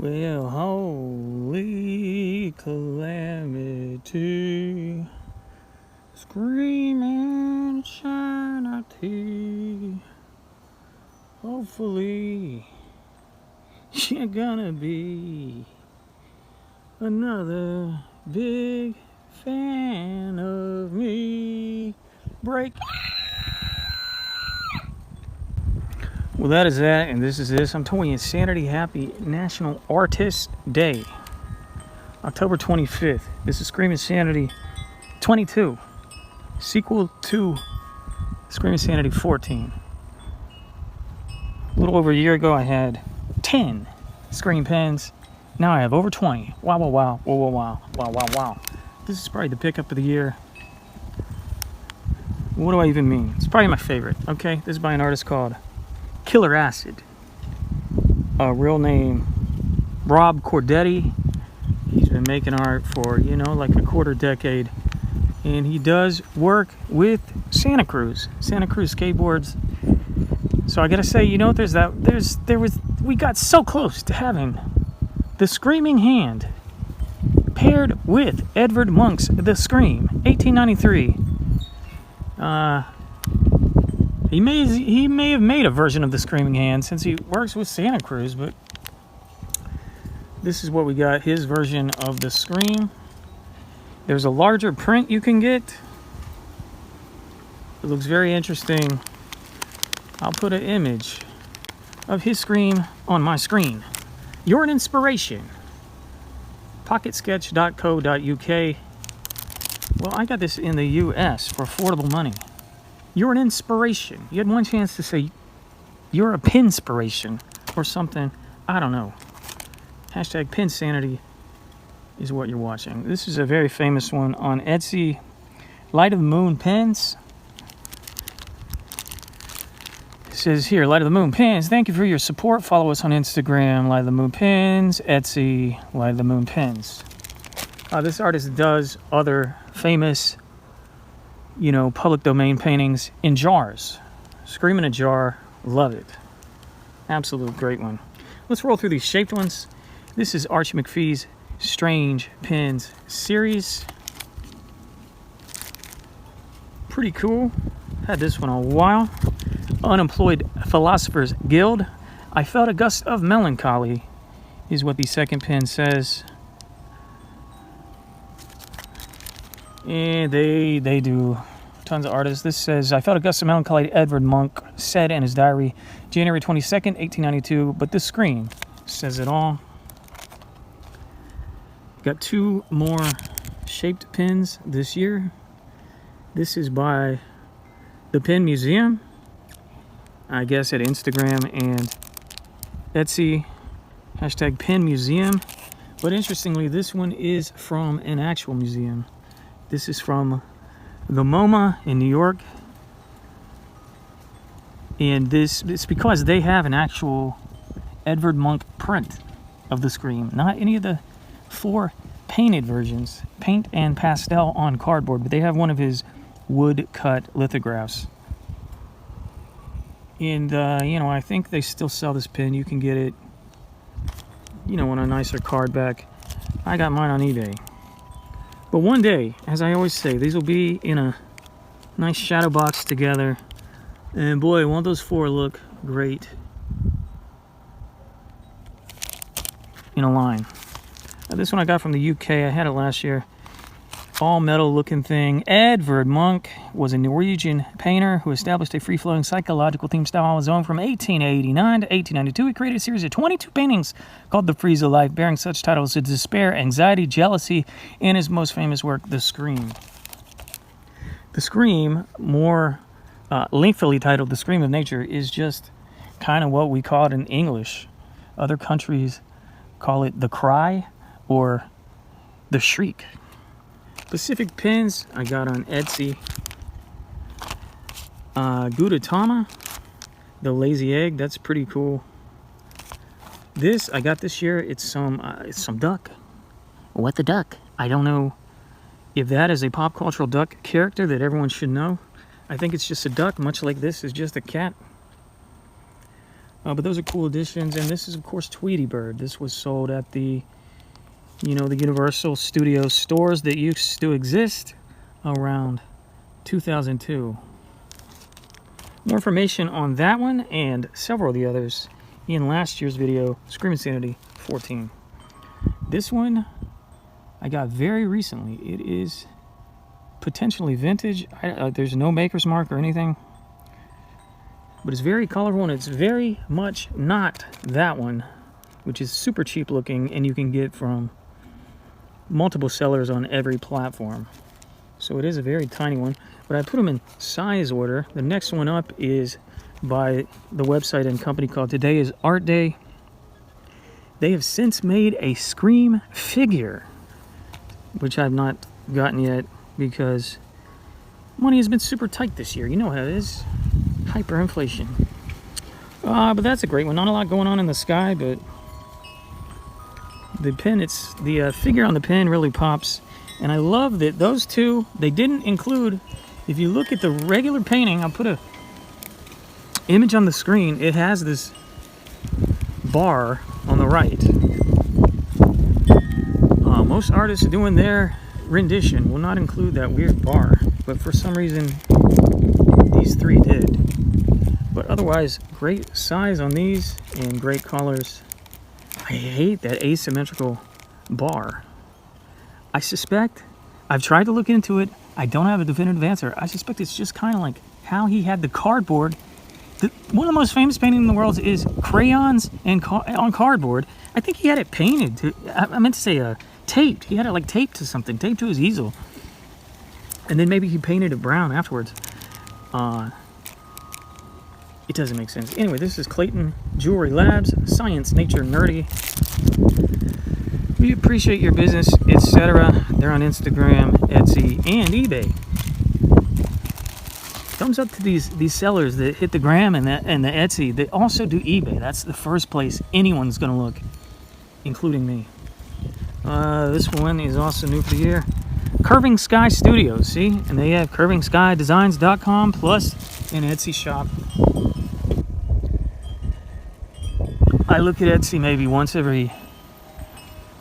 Well, holy calamity, screaming Pinsanity. Hopefully, you're gonna be another big fan of me. Break. Well, that is that, and this is this. I'm telling you, Insanity. Happy National Artist Day, October 25th. This is Scream Insanity 22, sequel to Scream Insanity 14. A little over a year ago, I had 10 Scream pens. Now I have over 20. Wow, wow, wow, wow, wow, wow, wow, wow, wow. This is probably the pickup of the year. What do I even mean? It's probably my favorite. Okay, this is by an artist called Killer Acid. Real name Rob Cordetti. He's been making art for, like a quarter decade. And he does work with Santa Cruz skateboards. So I gotta say, we got so close to having the Screaming Hand paired with Edvard Munch's The Scream, 1893. He may have made a version of the Screaming Hand since he works with Santa Cruz, but this is what we got, his version of the Scream. There's a larger print you can get. It looks very interesting. I'll put an image of his Scream on my screen. You're an inspiration. Pocketsketch.co.uk. Well, I got this in the US for affordable money. You're an inspiration. You had one chance to say you're a pinspiration or something. I don't know. Hashtag Pinsanity is what you're watching. This is a very famous one on Etsy. Light of the Moon pens. It says here, Light of the Moon pens. Thank you for your support. Follow us on Instagram, Light of the Moon pens. Etsy, Light of the Moon pens. This artist does other famous, public domain paintings in jars. Scream in a jar. Love it. Absolute great one. Let's roll through these shaped ones. This is Archie McPhee's Strange Pens series. Pretty cool. Had this one a while. Unemployed Philosophers Guild. I felt a gust of melancholy, is what the second pen says. And they do tons of artists. This says, I felt a gust of melancholy, Edvard Munch said in his diary, January 22nd, 1892. But this screen says it all. Got two more shaped pens this year. This is by the Pen Museum. I guess at Instagram and Etsy. Hashtag Pen Museum. But interestingly, this one is from an actual museum. This is from the MoMA in New York. And it's because they have an actual Edvard Munch print of the Scream. Not any of the 4 painted versions. Paint and pastel on cardboard. But they have one of his wood-cut lithographs. And, I think they still sell this pen. You can get it, on a nicer card back. I got mine on eBay. But one day, as I always say, these will be in a nice shadow box together. And boy, won't those 4 look great in a line. Now, this one I got from the UK. I had it last year. All metal looking thing. Edvard Munch was a Norwegian painter who established a free-flowing psychological theme style on his own from 1889 to 1892. He created a series of 22 paintings called The Frieze of Life, bearing such titles as Despair, Anxiety, Jealousy, and his most famous work, The Scream. The Scream, more lengthily titled The Scream of Nature, is just kind of what we call it in English. Other countries call it The Cry or The Shriek. Pacific pens I got on Etsy. Gudetama, the Lazy Egg, that's pretty cool. This I got this year. It's some duck. What the duck? I don't know if that is a pop cultural duck character that everyone should know. I think it's just a duck, much like this is just a cat. But those are cool additions. And this is, of course, Tweety Bird. This was sold at the, the Universal Studios stores that used to exist around 2002. More information on that one and several of the others in last year's video, Pinsanity 14. This one I got very recently. It is potentially vintage. There's no maker's mark or anything, but it's very colorful, and it's very much not that one, which is super cheap looking, and you can get from multiple sellers on every platform. So it is a very tiny one, but I put them in size order. The next one up is by the website and company called Today is Art Day. They have since made a Scream figure, which I've not gotten yet because money has been super tight this year. You know how it is. Hyperinflation. But that's a great one. Not a lot going on in the sky, but the pin, the figure on the pin really pops. And I love that those two, they didn't include, if you look at the regular painting, I'll put a image on the screen. It has this bar on the right. Most artists doing their rendition will not include that weird bar, but for some reason these three did. But otherwise, great size on these and great colors. I hate that asymmetrical bar. I suspect, I've tried to look into it, I don't have a definitive answer. I suspect it's just kind of like how he had the cardboard. One of the most famous paintings in the world is crayons and on cardboard. I think he had it painted. I meant to say taped. He had it like taped to something, taped to his easel. And then maybe he painted it brown afterwards. It doesn't make sense. Anyway, this is Clayton Jewelry Labs, Science, Nature, Nerdy. We appreciate your business, etc. They're on Instagram, Etsy, and eBay. Thumbs up to these sellers that hit the gram and the Etsy. They also do eBay. That's the first place anyone's going to look, including me. This one is also new for the year. Curving Sky Studios, see? And they have curvingskydesigns.com plus an Etsy shop. I look at Etsy maybe once every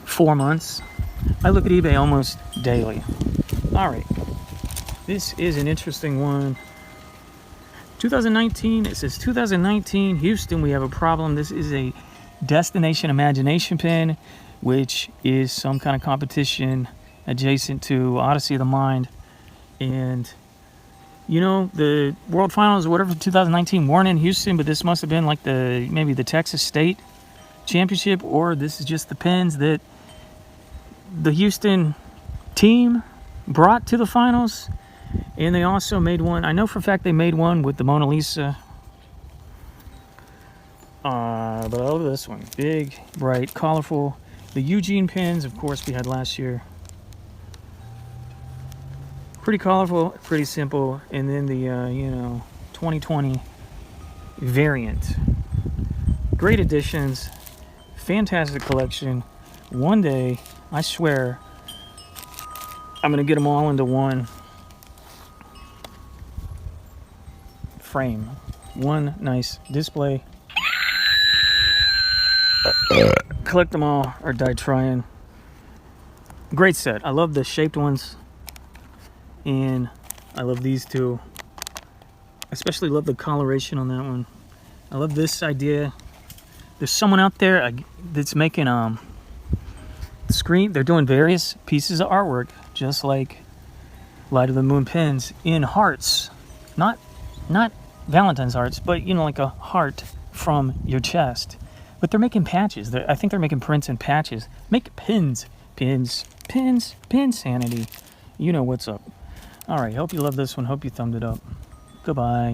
4 months. I look at eBay almost daily. All right. This is an interesting one. 2019, it says 2019, Houston, we have a problem. This is a Destination Imagination pin, which is some kind of competition adjacent to Odyssey of the Mind. And, the World Finals or whatever 2019 weren't in Houston, but this must have been like maybe the Texas State Championship, or this is just the pins that the Houston team brought to the finals. And they also made one, I know for a fact they made one with the Mona Lisa. But I love this one. Big, bright, colorful. The Eugene pins, of course, we had last year. Pretty colorful, pretty simple. And then the, 2020 variant. Great additions. Fantastic collection. One day, I swear, I'm going to get them all into one frame. One nice display. Collect them all or die trying. Great set. I love the shaped ones. And I love these two. I especially love the coloration on that one. I love this idea. There's someone out there that's making screen. They're doing various pieces of artwork, just like Light of the Moon pins in hearts. Not Valentine's hearts, but like a heart from your chest. But they're making patches. I think they're making prints and patches. Make pins. Pinsanity. You know what's up. All right, hope you love this one. Hope you thumbed it up. Goodbye.